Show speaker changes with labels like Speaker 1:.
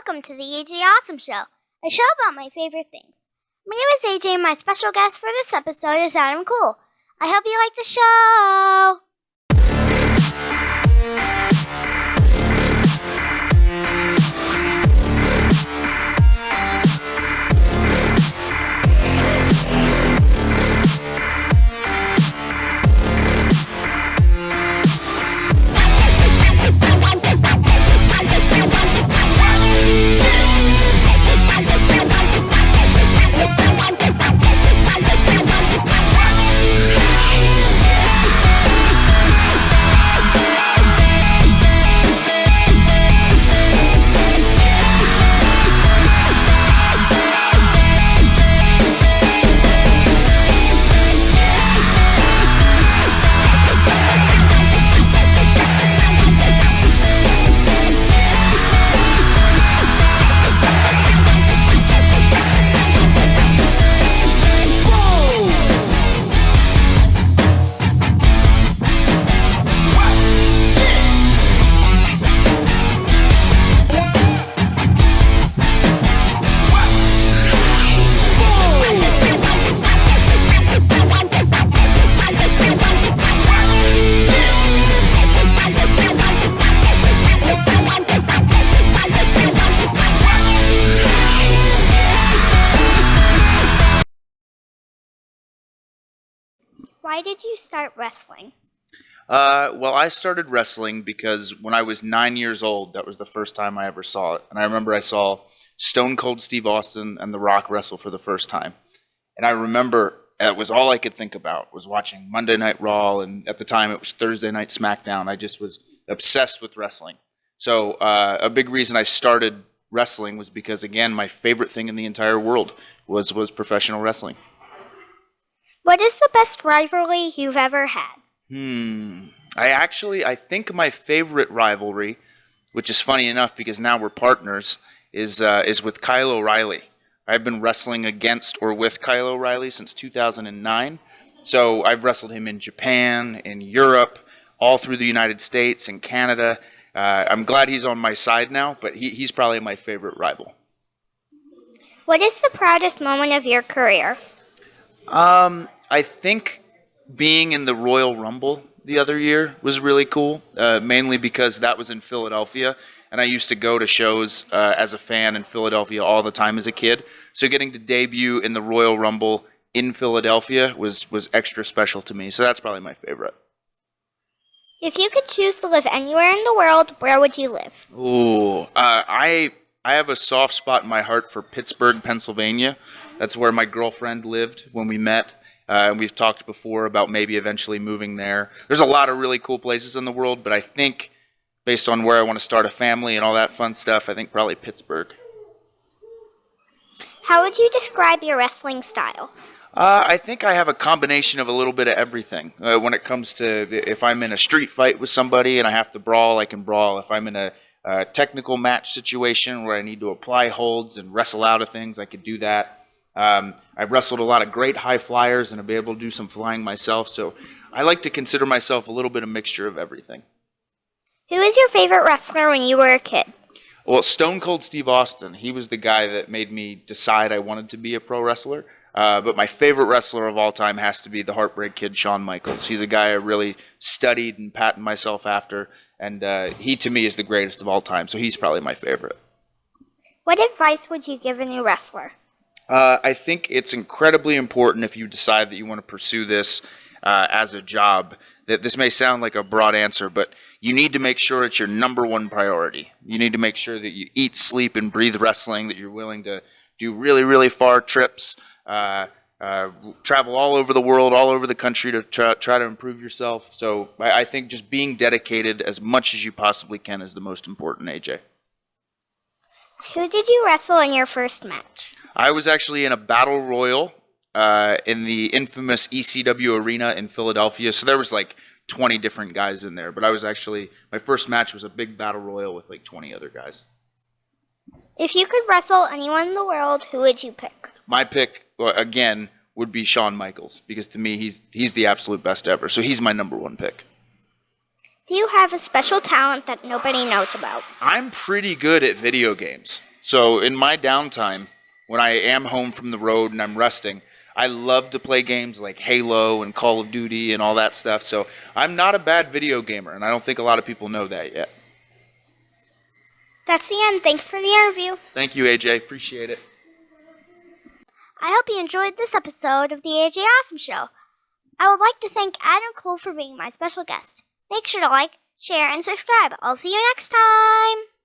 Speaker 1: welcome to the AJ Awesome Show, a show about my favorite things. My name is AJ and my special guest for this episode is Adam Cool. I hope you like the show! Why did you start wrestling?
Speaker 2: Well, I started wrestling because when I was 9 years old, that was the first time I ever saw it. And I remember I saw Stone Cold Steve Austin and The Rock wrestle for the first time. And I remember it was all I could think about was watching Monday Night Raw, and at the time it was Thursday Night SmackDown. I just was obsessed with wrestling. So a big reason I started wrestling was because, again, my favorite thing in the entire world was professional wrestling.
Speaker 1: What is the best rivalry you've ever had?
Speaker 2: I think my favorite rivalry, which is funny enough because now we're partners, is with Kyle O'Reilly. I've been wrestling against or with Kyle O'Reilly since 2009. So I've wrestled him in Japan, in Europe, all through the United States and Canada. I'm glad he's on my side now, but he's probably my favorite rival.
Speaker 1: What is the proudest moment of your career?
Speaker 2: I think being in the Royal Rumble the other year was really cool, mainly because that was in Philadelphia, and I used to go to shows as a fan in Philadelphia all the time as a kid. So getting to debut in the Royal Rumble in Philadelphia was extra special to me, so that's probably my favorite.
Speaker 1: If you could choose to live anywhere in the world, where would you live?
Speaker 2: Ooh, I have a soft spot in my heart for Pittsburgh, Pennsylvania. That's where my girlfriend lived when we met. And we've talked before about maybe eventually moving there. There's a lot of really cool places in the world, but I think based on where I want to start a family and all that fun stuff, I think probably Pittsburgh.
Speaker 1: How would you describe your wrestling style?
Speaker 2: I think I have a combination of a little bit of everything. When it comes to if I'm in a street fight with somebody and I have to brawl, I can brawl. If I'm in a technical match situation where I need to apply holds and wrestle out of things, I could do that. I've wrestled a lot of great high flyers and I've been able to do some flying myself, so I like to consider myself a little bit of a mixture of everything.
Speaker 1: Who is your favorite wrestler when you were a kid?
Speaker 2: Well, Stone Cold Steve Austin. He was the guy that made me decide I wanted to be a pro wrestler. But my favorite wrestler of all time has to be the Heartbreak Kid, Shawn Michaels. He's a guy I really studied and patterned myself after, and he to me is the greatest of all time, so he's probably my favorite.
Speaker 1: What advice would you give a new wrestler?
Speaker 2: I think it's incredibly important if you decide that you want to pursue this as a job. That this may sound like a broad answer, but you need to make sure it's your number one priority. You need to make sure that you eat, sleep, and breathe wrestling, that you're willing to do really, really far trips, travel all over the world, all over the country to try to improve yourself. So I think just being dedicated as much as you possibly can is the most important, AJ.
Speaker 1: Who did you wrestle in your first match?
Speaker 2: I was actually in a battle royal in the infamous ECW arena in Philadelphia. So there was like 20 different guys in there. But I was actually, my first match was a big battle royal with like 20 other guys.
Speaker 1: If you could wrestle anyone in the world, who would you pick?
Speaker 2: My pick, again, would be Shawn Michaels. Because to me, he's the absolute best ever. So he's my number one pick.
Speaker 1: Do you have a special talent that nobody knows about?
Speaker 2: I'm pretty good at video games. So in my downtime, when I am home from the road and I'm resting, I love to play games like Halo and Call of Duty and all that stuff. So I'm not a bad video gamer, and I don't think a lot of people know that yet.
Speaker 1: That's the end. Thanks for the interview.
Speaker 2: Thank you, AJ. Appreciate it.
Speaker 1: I hope you enjoyed this episode of the AJ Awesome Show. I would like to thank Adam Cole for being my special guest. Make sure to like, share, and subscribe. I'll see you next time.